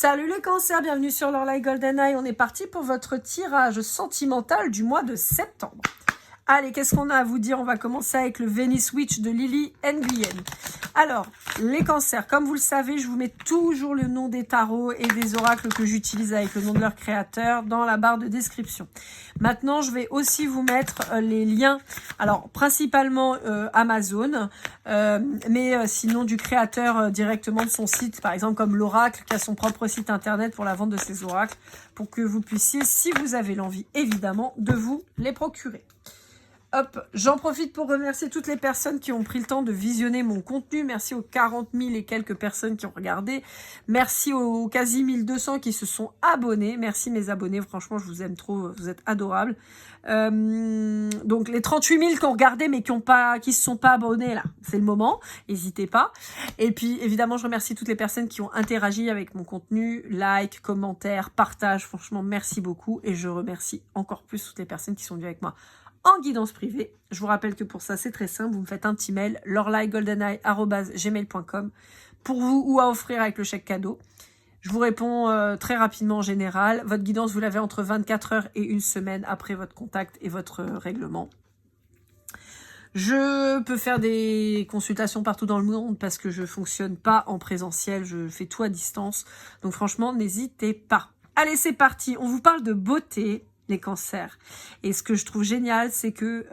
Salut les cancers, bienvenue sur l'Orlaï Golden Eye. On est parti pour votre tirage sentimental du mois de septembre. Allez, qu'est-ce qu'on a à vous dire? On va commencer avec le Venice Witch de Lily Nguyen. Alors, les cancers, comme vous le savez, je vous mets toujours le nom des tarots et des oracles que j'utilise avec le nom de leur créateur dans la barre de description. Maintenant, je vais aussi vous mettre les liens, alors principalement Amazon, mais sinon du créateur directement de son site, par exemple comme l'oracle qui a son propre site internet pour la vente de ses oracles, pour que vous puissiez, si vous avez l'envie évidemment, de vous les procurer. Hop, j'en profite pour remercier toutes les personnes qui ont pris le temps de visionner mon contenu. Merci aux 40 000 et quelques personnes qui ont regardé. Merci aux quasi 1200 qui se sont abonnés. Merci mes abonnés, franchement, je vous aime trop, vous êtes adorables. Donc les 38 000 qui ont regardé mais qui se sont pas abonnés, là, c'est le moment, n'hésitez pas. Et puis évidemment, je remercie toutes les personnes qui ont interagi avec mon contenu, like, commentaire, partage. Franchement, merci beaucoup. Et je remercie encore plus toutes les personnes qui sont venues avec moi en guidance privée. Je vous rappelle que pour ça, c'est très simple. Vous me faites un petit mail, lorlaigoldeneye@gmail.com pour vous ou à offrir avec le chèque cadeau. Je vous réponds très rapidement en général. Votre guidance, vous l'avez entre 24 heures et une semaine après votre contact et votre règlement. Je peux faire des consultations partout dans le monde parce que je fonctionne pas en présentiel. Je fais tout à distance. Donc franchement, n'hésitez pas. Allez, c'est parti. On vous parle de beauté, les cancers. Et ce que je trouve génial, c'est que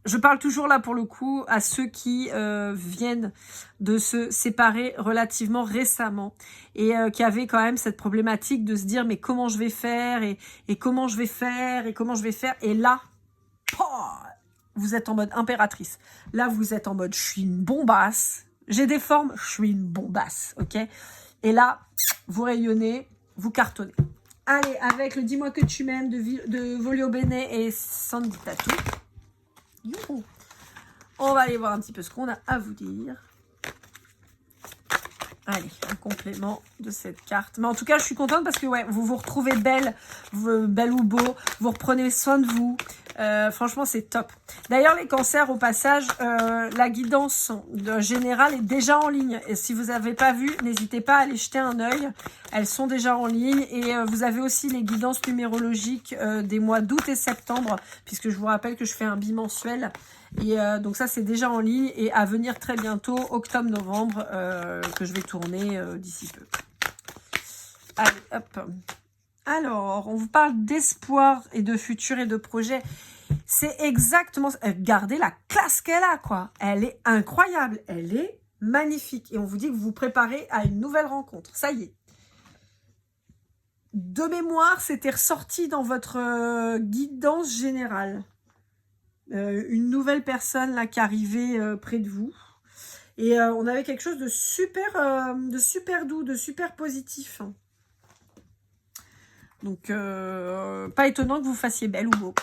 je parle toujours là pour le coup à ceux qui viennent de se séparer relativement récemment et qui avaient quand même cette problématique de se dire mais comment je vais faire et comment je vais faire et comment je vais faire. Et là, vous êtes en mode impératrice. Là, vous êtes en mode je suis une bombasse. J'ai des formes, je suis une bombasse. Ok. Et là, vous rayonnez, vous cartonnez. Allez, avec le Dis-moi que tu m'aimes de Volio Bene et Sandy Tattoo. Youhou. On va aller voir un petit peu ce qu'on a à vous dire. Allez, un complément de cette carte. Mais en tout cas, je suis contente parce que ouais, vous vous retrouvez belle ou beau. Vous reprenez soin de vous. Franchement, c'est top. D'ailleurs, les cancers, au passage, la guidance générale est déjà en ligne. Et si vous n'avez pas vu, n'hésitez pas à aller jeter un œil. Elles sont déjà en ligne. Et vous avez aussi les guidances numérologiques des mois d'août et septembre, puisque je vous rappelle que je fais un bimensuel. Et donc ça, c'est déjà en ligne. Et à venir très bientôt, octobre-novembre, que je vais tourner d'ici peu. Allez, hop. Alors, on vous parle d'espoir et de futur et de projet. C'est exactement ça. Regardez la classe qu'elle a, quoi. Elle est incroyable. Elle est magnifique. Et on vous dit que vous vous préparez à une nouvelle rencontre. Ça y est. De mémoire, c'était ressorti dans votre guidance générale. Une nouvelle personne là qui arrivait près de vous. Et on avait quelque chose de super doux, de super positif. Donc, pas étonnant que vous fassiez belle ou beau.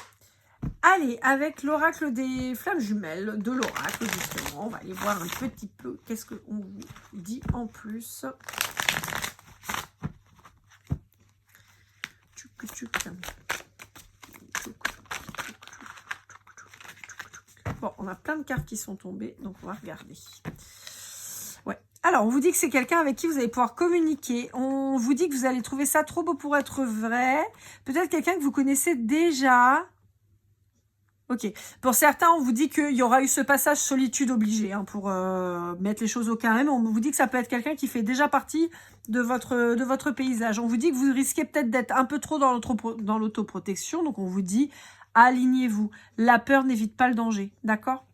Allez, avec l'oracle des flammes jumelles de l'oracle, justement, on va aller voir un petit peu qu'est-ce qu'on vous dit en plus. Bon, on a plein de cartes qui sont tombées, donc on va regarder. Ouais. Alors, on vous dit que c'est quelqu'un avec qui vous allez pouvoir communiquer. On vous dit que vous allez trouver ça trop beau pour être vrai. Peut-être quelqu'un que vous connaissez déjà. Ok. Pour certains, on vous dit qu'il y aura eu ce passage solitude obligé hein, pour mettre les choses au carré. Mais on vous dit que ça peut être quelqu'un qui fait déjà partie de votre paysage. On vous dit que vous risquez peut-être d'être un peu trop dans l'autoprotection. Donc, on vous dit, alignez-vous. La peur n'évite pas le danger. D'accord ?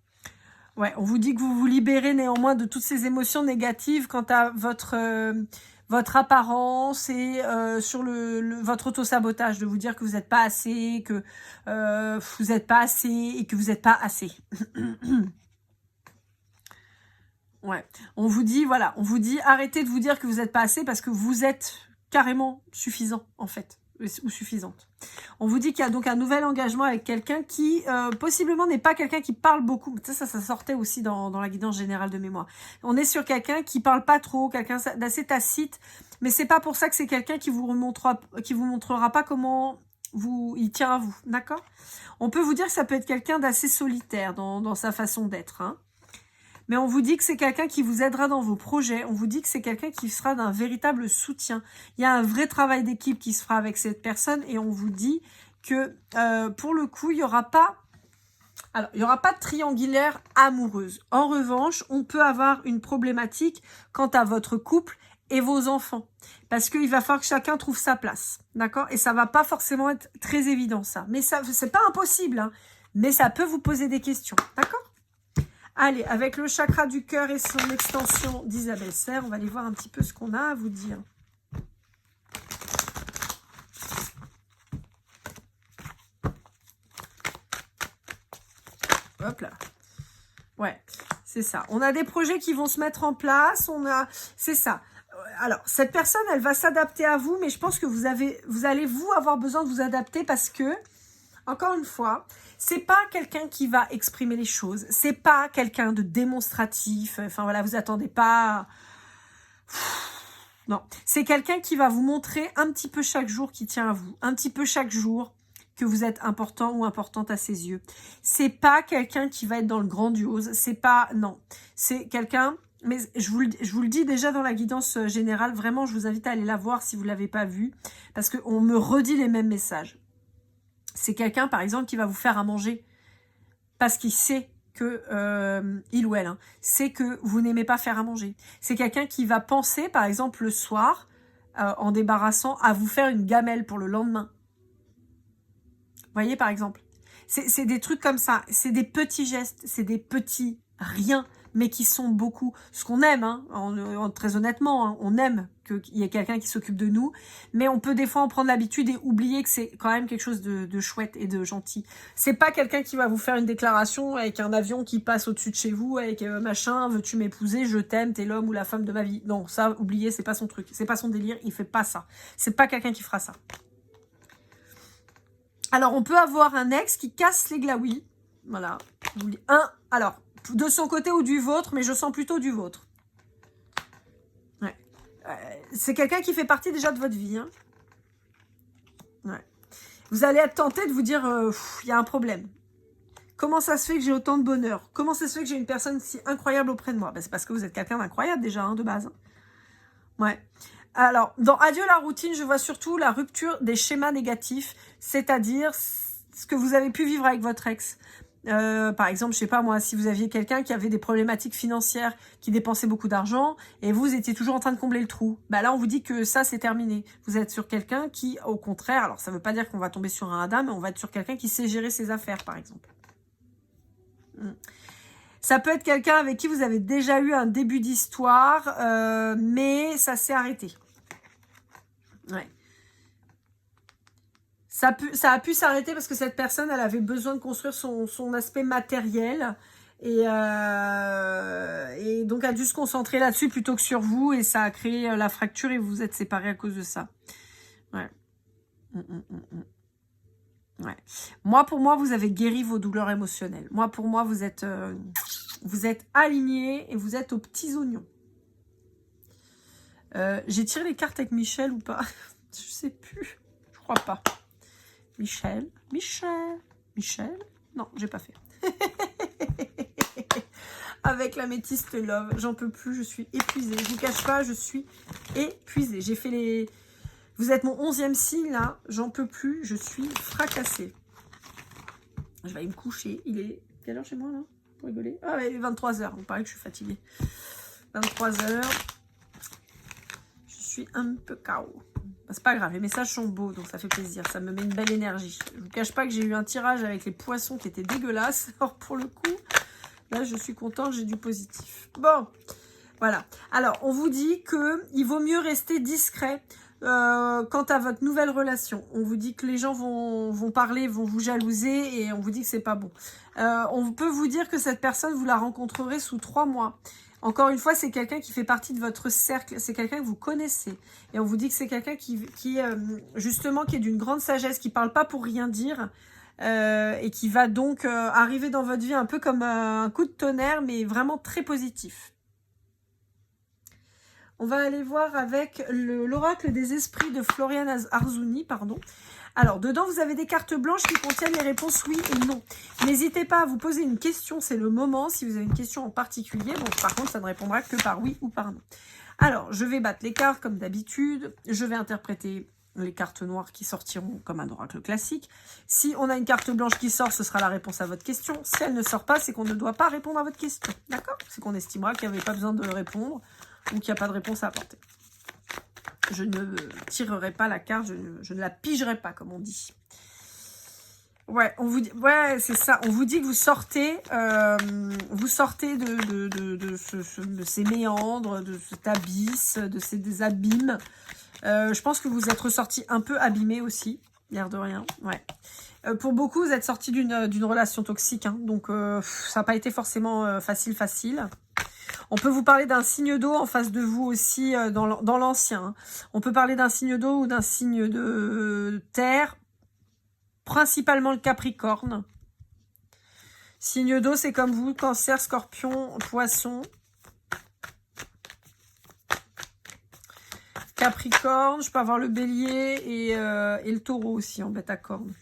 Ouais, on vous dit que vous vous libérez néanmoins de toutes ces émotions négatives quant à votre apparence et sur votre auto-sabotage, de vous dire que vous n'êtes pas assez, que vous n'êtes pas assez et que vous n'êtes pas assez. Ouais, on vous dit, voilà, on vous dit arrêtez de vous dire que vous n'êtes pas assez parce que vous êtes carrément suffisant en fait, ou suffisante. On vous dit qu'il y a donc un nouvel engagement avec quelqu'un qui possiblement n'est pas quelqu'un qui parle beaucoup. Ça sortait aussi dans la guidance générale de mémoire. On est sur quelqu'un qui parle pas trop, quelqu'un d'assez tacite, mais c'est pas pour ça que c'est quelqu'un qui vous montrera pas comment il tient à vous, d'accord? On peut vous dire que ça peut être quelqu'un d'assez solitaire dans sa façon d'être, hein. Mais on vous dit que c'est quelqu'un qui vous aidera dans vos projets. On vous dit que c'est quelqu'un qui sera d'un véritable soutien. Il y a un vrai travail d'équipe qui se fera avec cette personne. Et on vous dit que pour le coup, il n'y aura pas... Alors, il n'y aura pas de triangulaire amoureuse. En revanche, on peut avoir une problématique quant à votre couple et vos enfants. Parce qu'il va falloir que chacun trouve sa place. D'accord? Et ça va pas forcément être très évident, ça. Mais ça, c'est pas impossible, hein. Mais ça peut vous poser des questions. D'accord? Allez, avec le chakra du cœur et son extension d'Isabelle Serre, on va aller voir un petit peu ce qu'on a à vous dire. Hop là. Ouais, c'est ça. On a des projets qui vont se mettre en place. C'est ça. Alors, cette personne, elle va s'adapter à vous, mais je pense que vous allez avoir besoin de vous adapter parce que, encore une fois, c'est pas quelqu'un qui va exprimer les choses. C'est pas quelqu'un de démonstratif. Enfin, voilà, vous attendez pas... Non, c'est quelqu'un qui va vous montrer un petit peu chaque jour qui tient à vous. Un petit peu chaque jour que vous êtes important ou importante à ses yeux. C'est pas quelqu'un qui va être dans le grandiose. C'est pas... Non, c'est quelqu'un... Mais je vous le dis déjà dans la guidance générale, vraiment, je vous invite à aller la voir si vous ne l'avez pas vue, parce qu'on me redit les mêmes messages. C'est quelqu'un, par exemple, qui va vous faire à manger, parce qu'il sait que, il ou elle, hein, sait que vous n'aimez pas faire à manger. C'est quelqu'un qui va penser, par exemple, le soir, en débarrassant, à vous faire une gamelle pour le lendemain. Vous voyez, par exemple. C'est des trucs comme ça, c'est des petits gestes, c'est des petits riens, mais qui sont beaucoup. Ce qu'on aime, hein, très honnêtement, hein, on aime qu'il y ait quelqu'un qui s'occupe de nous, mais on peut des fois en prendre l'habitude et oublier que c'est quand même quelque chose de chouette et de gentil. C'est pas quelqu'un qui va vous faire une déclaration avec un avion qui passe au-dessus de chez vous, avec machin, veux-tu m'épouser, je t'aime, t'es l'homme ou la femme de ma vie. Non, ça, oubliez, c'est pas son truc, c'est pas son délire, il fait pas ça. C'est pas quelqu'un qui fera ça. Alors, on peut avoir un ex qui casse les glaouis. Voilà. Alors, de son côté ou du vôtre, mais je sens plutôt du vôtre. Ouais. C'est quelqu'un qui fait partie déjà de votre vie. Hein. Ouais. Vous allez être tenté de vous dire, il y a un problème. Comment ça se fait que j'ai autant de bonheur? Comment ça se fait que j'ai une personne si incroyable auprès de moi? Ben, c'est parce que vous êtes quelqu'un d'incroyable déjà, hein, de base. Ouais. Alors, dans Adieu la routine, je vois surtout la rupture des schémas négatifs, c'est-à-dire ce que vous avez pu vivre avec votre ex. Par exemple, je sais pas moi, si vous aviez quelqu'un qui avait des problématiques financières, qui dépensait beaucoup d'argent, et vous étiez toujours en train de combler le trou, bah là on vous dit que ça c'est terminé. Vous êtes sur quelqu'un qui, au contraire, alors ça veut pas dire qu'on va tomber sur un Adam, mais on va être sur quelqu'un qui sait gérer ses affaires, par exemple. Ça peut être quelqu'un avec qui vous avez déjà eu un début d'histoire, mais ça s'est arrêté. Ouais. Ça a pu s'arrêter parce que cette personne, elle avait besoin de construire son aspect matériel et donc a dû se concentrer là-dessus plutôt que sur vous et ça a créé la fracture et vous vous êtes séparés à cause de ça. Ouais. Ouais. Pour moi, vous avez guéri vos douleurs émotionnelles. Pour moi, vous êtes alignés et vous êtes aux petits oignons. J'ai tiré les cartes avec Michel ou pas? Je sais plus. Je crois pas. Michel. Non, j'ai pas fait. Avec la métiste love, j'en peux plus, je suis épuisée. Je vous cache pas, je suis épuisée. J'ai fait les... Vous êtes mon 11e signe, là. J'en peux plus, je suis fracassée. Je vais aller me coucher. Il est... Quelle heure chez moi, là? Pour rigoler. Ah, ouais, il est 23h. Vous paraît que je suis fatiguée. 23h. Je suis un peu KO. C'est pas grave, les messages sont beaux, donc ça fait plaisir. Ça me met une belle énergie. Je vous cache pas que j'ai eu un tirage avec les poissons qui était dégueulasse. Alors, pour le coup, là, je suis contente, j'ai du positif. Bon, voilà. Alors, on vous dit qu'il vaut mieux rester discret quant à votre nouvelle relation. On vous dit que les gens vont parler, vont vous jalouser et on vous dit que c'est pas bon. On peut vous dire que cette personne, vous la rencontrerez sous 3 mois. Encore une fois, c'est quelqu'un qui fait partie de votre cercle, c'est quelqu'un que vous connaissez. Et on vous dit que c'est quelqu'un justement, qui est d'une grande sagesse, qui parle pas pour rien dire, et qui va donc arriver dans votre vie un peu comme un coup de tonnerre, mais vraiment très positif. On va aller voir avec l'oracle des esprits de Florian Arzouni, pardon. Alors, dedans, vous avez des cartes blanches qui contiennent les réponses oui et non. N'hésitez pas à vous poser une question, c'est le moment, si vous avez une question en particulier. Bon, par contre, ça ne répondra que par oui ou par non. Alors, je vais battre les cartes comme d'habitude. Je vais interpréter les cartes noires qui sortiront comme un oracle classique. Si on a une carte blanche qui sort, ce sera la réponse à votre question. Si elle ne sort pas, c'est qu'on ne doit pas répondre à votre question. D'accord? C'est qu'on estimera qu'il n'y avait pas besoin de répondre ou qu'il n'y a pas de réponse à apporter. Je ne tirerai pas la carte, je ne la pigerai pas, comme on dit. Ouais, on vous dit, ouais, c'est ça. On vous dit que vous sortez de ces méandres, de cet abysse, de des abîmes. Je pense que vous êtes ressorti un peu abîmé aussi, l'air de rien. Ouais. Pour beaucoup, vous êtes sorti d'une relation toxique, hein, donc ça n'a pas été forcément facile. On peut vous parler d'un signe d'eau en face de vous aussi dans l'ancien. Hein. On peut parler d'un signe d'eau ou d'un signe de terre, principalement le Capricorne. Signe d'eau, c'est comme vous, Cancer, Scorpion, Poisson. Capricorne, je peux avoir le Bélier et le Taureau aussi en bête à cornes.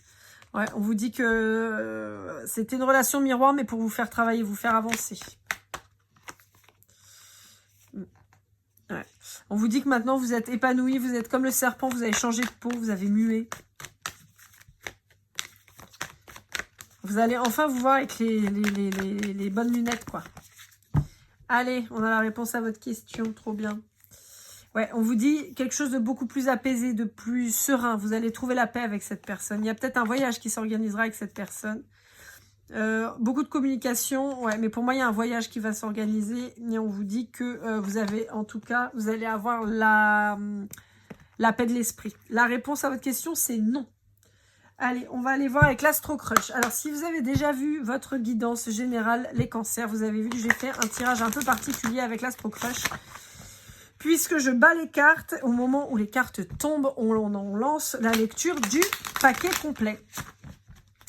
Ouais, on vous dit que c'était une relation miroir, mais pour vous faire travailler, vous faire avancer. Ouais. On vous dit que maintenant vous êtes épanoui, vous êtes comme le serpent, vous avez changé de peau, vous avez mué. Vous allez enfin vous voir avec les bonnes lunettes, quoi. Allez, on a la réponse à votre question, trop bien. Ouais, on vous dit quelque chose de beaucoup plus apaisé, de plus serein. Vous allez trouver la paix avec cette personne. Il y a peut-être un voyage qui s'organisera avec cette personne. Beaucoup de communication, ouais, mais pour moi, il y a un voyage qui va s'organiser. Et on vous dit que vous avez, en tout cas, vous allez avoir la paix de l'esprit. La réponse à votre question, c'est non. Allez, on va aller voir avec l'Astro Crush. Alors, si vous avez déjà vu votre guidance générale, les cancers, vous avez vu que j'ai fait un tirage un peu particulier avec l'Astro Crush. Puisque je bats les cartes, au moment où les cartes tombent, on lance la lecture du paquet complet.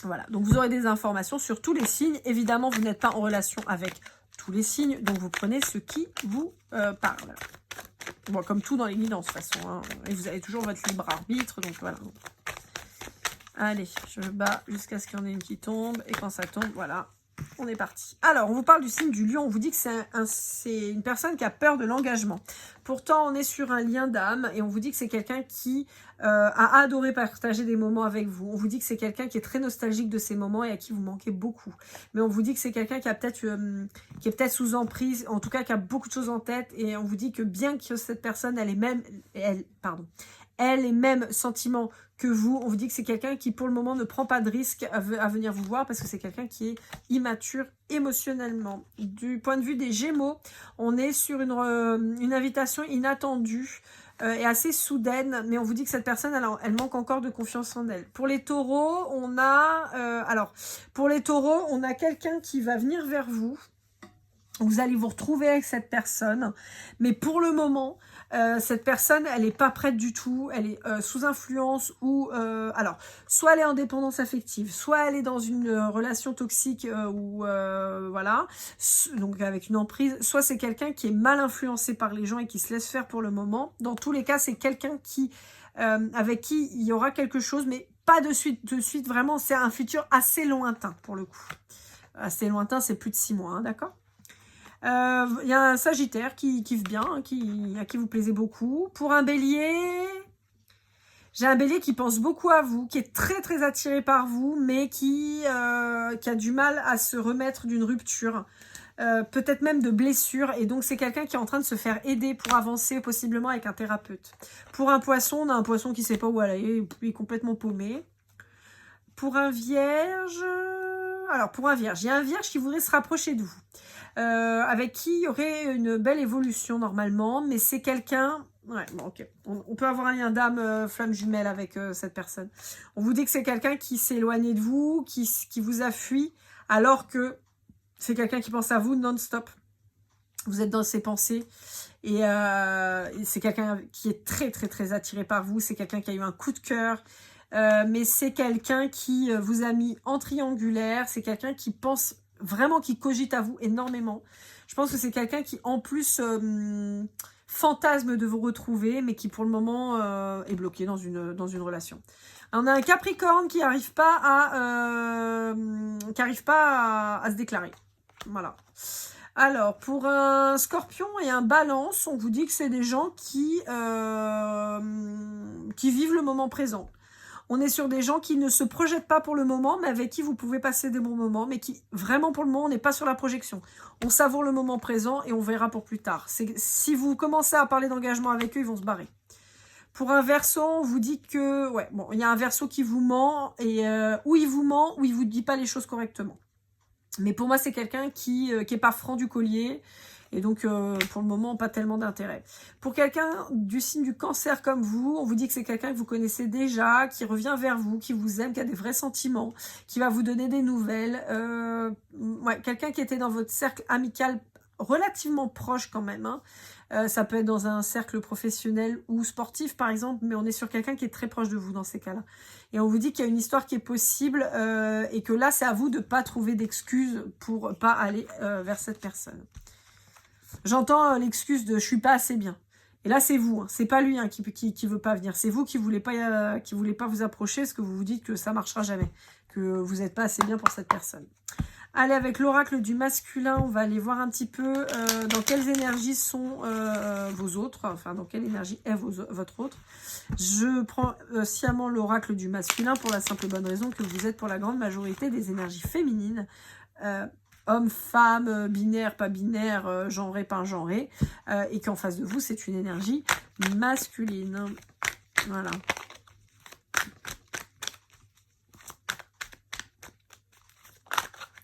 Voilà, donc vous aurez des informations sur tous les signes. Évidemment, vous n'êtes pas en relation avec tous les signes, donc vous prenez ce qui vous parle. Bon, comme tout dans les guidances, de toute façon. Hein. Et vous avez toujours votre libre arbitre, donc voilà. Allez, je bats jusqu'à ce qu'il y en ait une qui tombe. Et quand ça tombe, voilà, on est parti. Alors, on vous parle du signe du lion. On vous dit que c'est une personne qui a peur de l'engagement. Pourtant, on est sur un lien d'âme et on vous dit que c'est quelqu'un qui a adoré partager des moments avec vous. On vous dit que c'est quelqu'un qui est très nostalgique de ces moments et à qui vous manquez beaucoup. Mais on vous dit que c'est quelqu'un qui a peut-être qui est peut-être sous emprise, en tout cas qui a beaucoup de choses en tête. Et on vous dit que bien que cette personne, elle ait même sentiment que vous, on vous dit que c'est quelqu'un qui pour le moment ne prend pas de risque à venir vous voir parce que c'est quelqu'un qui est immature émotionnellement. Du point de vue des Gémeaux, on est sur une invitation inattendue et assez soudaine, mais on vous dit que cette personne, elle manque encore de confiance en elle. Pour les taureaux, on a quelqu'un qui va venir vers vous. Vous allez vous retrouver avec cette personne, mais pour le moment, cette personne, elle n'est pas prête du tout, elle est sous influence ou... alors, soit elle est en dépendance affective, soit elle est dans une relation toxique ou voilà, donc avec une emprise, soit c'est quelqu'un qui est mal influencé par les gens et qui se laisse faire pour le moment. Dans tous les cas, c'est quelqu'un qui avec qui il y aura quelque chose, mais pas de suite vraiment, c'est un futur assez lointain pour le coup. Assez lointain, c'est plus de 6 mois, hein, d'accord ? Il y a un Sagittaire qui kiffe bien, à qui vous plaisez beaucoup. Pour un Bélier, j'ai un Bélier qui pense beaucoup à vous, qui est très très attiré par vous, mais qui a du mal à se remettre d'une rupture, peut-être même de blessure. Et donc c'est quelqu'un qui est en train de se faire aider pour avancer, possiblement avec un thérapeute. Pour un Poisson, on a un Poisson qui ne sait pas où aller, il est complètement paumé. Pour un Vierge... Alors pour un Vierge, il y a un Vierge qui voudrait se rapprocher de vous. Avec qui il y aurait une belle évolution normalement, mais c'est quelqu'un... Ouais, bon, ok. On peut avoir un lien d'âme flamme jumelle avec cette personne. On vous dit que c'est quelqu'un qui s'est éloigné de vous, qui vous a fui, alors que c'est quelqu'un qui pense à vous non-stop. Vous êtes dans ses pensées. Et c'est quelqu'un qui est très, très, très attiré par vous. C'est quelqu'un qui a eu un coup de cœur. Mais c'est quelqu'un qui vous a mis en triangulaire. C'est quelqu'un qui pense... vraiment qui cogite à vous énormément. Je pense que c'est quelqu'un qui en plus fantasme de vous retrouver, mais qui pour le moment est bloqué dans une relation. On a un Capricorne qui n'arrive pas à se déclarer. Voilà. Alors, pour un Scorpion et un Balance, on vous dit que c'est des gens qui vivent le moment présent. On est sur des gens qui ne se projettent pas pour le moment, mais avec qui vous pouvez passer des bons moments, mais qui, vraiment pour le moment, on n'est pas sur la projection. On savoure le moment présent et on verra pour plus tard. Si vous commencez à parler d'engagement avec eux, ils vont se barrer. Pour un Verseau, on vous dit que, ouais, bon, il y a un Verseau qui vous ment, et ou il vous ment, ou il vous dit pas les choses correctement. Mais pour moi, c'est quelqu'un qui est pas franc du collier. Et donc, pour le moment, pas tellement d'intérêt. Pour quelqu'un du signe du Cancer comme vous, on vous dit que c'est quelqu'un que vous connaissez déjà, qui revient vers vous, qui vous aime, qui a des vrais sentiments, qui va vous donner des nouvelles. Ouais, quelqu'un qui était dans votre cercle amical relativement proche quand même. Hein. Ça peut être dans un cercle professionnel ou sportif, par exemple, mais on est sur quelqu'un qui est très proche de vous dans ces cas-là. Et on vous dit qu'il y a une histoire qui est possible et que là, c'est à vous de ne pas trouver d'excuses pour pas aller vers cette personne. J'entends l'excuse de « je suis pas assez bien ». Et là, c'est vous, hein. C'est pas lui hein, qui veut pas venir. C'est vous qui voulez pas vous approcher parce que vous vous dites que ça marchera jamais, que vous n'êtes pas assez bien pour cette personne. Allez, avec l'oracle du masculin, on va aller voir un petit peu dans quelles énergies sont vos autres, enfin dans quelle énergie est votre autre. Je prends sciemment l'oracle du masculin pour la simple bonne raison que vous êtes pour la grande majorité des énergies féminines. Homme, femme, binaire, pas binaire, genré, pas genré, et qu'en face de vous, c'est une énergie masculine. Voilà.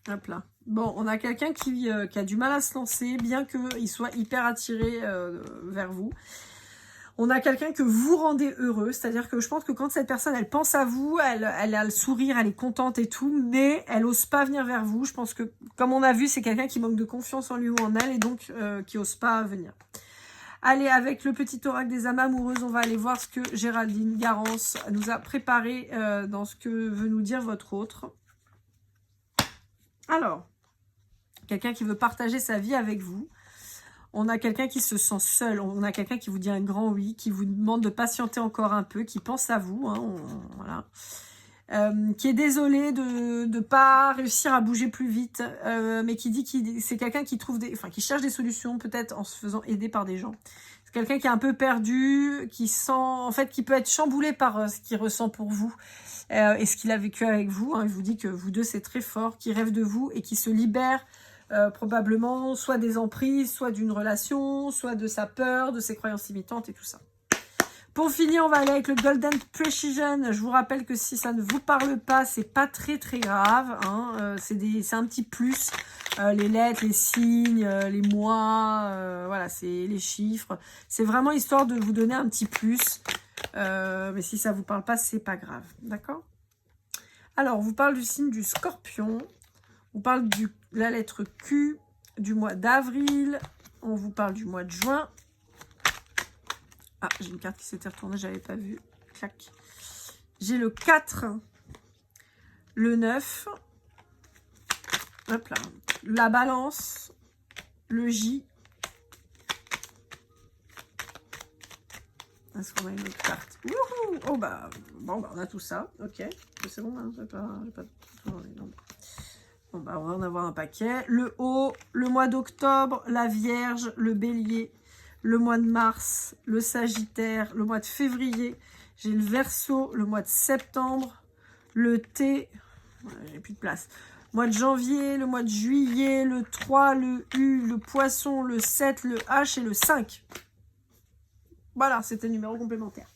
Hop là. Bon, on a quelqu'un qui a du mal à se lancer, bien qu'il soit hyper attiré vers vous. On a quelqu'un que vous rendez heureux, c'est-à-dire que je pense que quand cette personne, elle pense à vous, elle a le sourire, elle est contente et tout, mais elle n'ose pas venir vers vous. Je pense que, comme on a vu, c'est quelqu'un qui manque de confiance en lui ou en elle et donc qui n'ose pas venir. Allez, avec le petit oracle des âmes amoureuses, on va aller voir ce que Géraldine Garance nous a préparé dans ce que veut nous dire votre autre. Alors, quelqu'un qui veut partager sa vie avec vous. On a quelqu'un qui se sent seul, on a quelqu'un qui vous dit un grand oui, qui vous demande de patienter encore un peu, qui pense à vous, hein, voilà. Qui est désolé de ne pas réussir à bouger plus vite, mais qui dit que c'est quelqu'un qui qui cherche des solutions, peut-être en se faisant aider par des gens. C'est quelqu'un qui est un peu perdu, qui peut être chamboulé par ce qu'il ressent pour vous et ce qu'il a vécu avec vous. Hein. Il vous dit que vous deux c'est très fort, qui rêve de vous et qui se libère. Probablement soit des emprises, soit d'une relation, soit de sa peur, de ses croyances limitantes et tout ça. Pour finir, on va aller avec le Golden Precision. Je vous rappelle que si ça ne vous parle pas, c'est pas très très grave. Hein. C'est un petit plus. Les lettres, les signes, les mois, voilà, c'est les chiffres. C'est vraiment histoire de vous donner un petit plus. Mais si ça vous parle pas, c'est pas grave. D'accord? Alors, on vous parle du signe du Scorpion. On vous parle de la lettre Q du mois d'avril. On vous parle du mois de juin. Ah, j'ai une carte qui s'était retournée, je n'avais pas vu. Clac. J'ai le 4, le 9. Hop là. La balance, le J. Est-ce qu'on a une autre carte? Wouhou! Oh bah, bon, bah, on a tout ça. Ok. C'est bon, hein, j'ai pas tout dans les nombres. Bon, bah, on va en avoir un paquet. Le haut, le mois d'octobre, la Vierge, le Bélier, le mois de mars, le Sagittaire, le mois de février. J'ai le Verseau, le mois de septembre, le T, j'ai plus de place. Mois de janvier, le mois de juillet, le 3, le U, le Poisson, le 7, le H et le 5. Voilà, c'était le numéro complémentaire.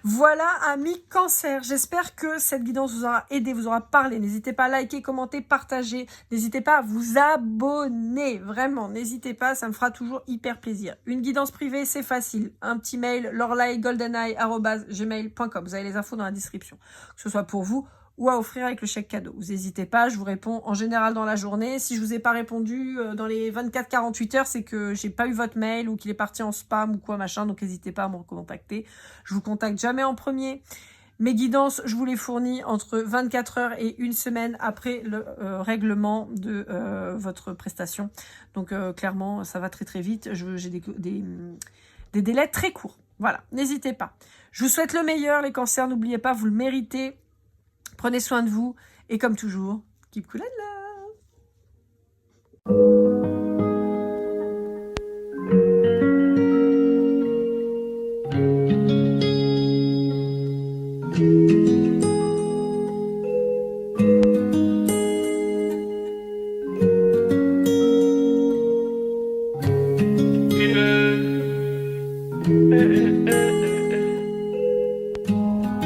Voilà, amis Cancer, j'espère que cette guidance vous aura aidé, vous aura parlé. N'hésitez pas à liker, commenter, partager. N'hésitez pas à vous abonner, vraiment, n'hésitez pas, ça me fera toujours hyper plaisir. Une guidance privée, c'est facile. Un petit mail, lorlaigoldeneye@gmail.com. Vous avez les infos dans la description, que ce soit pour vous ou à offrir avec le chèque cadeau. Vous n'hésitez pas, je vous réponds en général dans la journée. Si je vous ai pas répondu dans les 24-48 heures, c'est que j'ai pas eu votre mail ou qu'il est parti en spam ou quoi machin, donc n'hésitez pas à me recontacter. Je vous contacte jamais en premier. Mes guidances, je vous les fournis entre 24 heures et une semaine après le règlement de votre prestation. Donc clairement, ça va très très vite. J'ai des délais très courts. Voilà, n'hésitez pas. Je vous souhaite le meilleur, les cancers, n'oubliez pas, vous le méritez. Prenez soin de vous, et comme toujours, keep cool and love.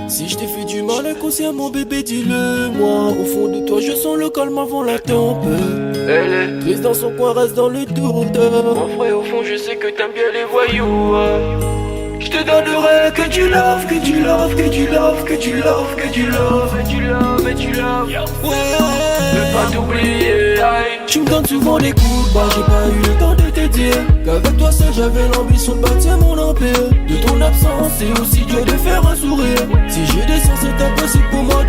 Si je t'ai fait du mal inconsciemment bébé dis-le moi. Au fond de toi je sens le calme avant la tempête. Elle est triste dans son coin, reste dans le doute. Mon frère au fond je sais que t'aimes bien les voyous. Je te donnerai que tu love, que tu love, que tu love, que tu love, que tu love, et tu love, et tu love. Ouais, veux pas t'oublier. Tu me donnes souvent des coups de barre, j'ai pas eu le temps de te dire qu'avec toi seul j'avais l'ambition de bâtir mon empire. De ton absence c'est aussi dur de faire un sourire. Si j'ai des sens c'est impossible pour moi de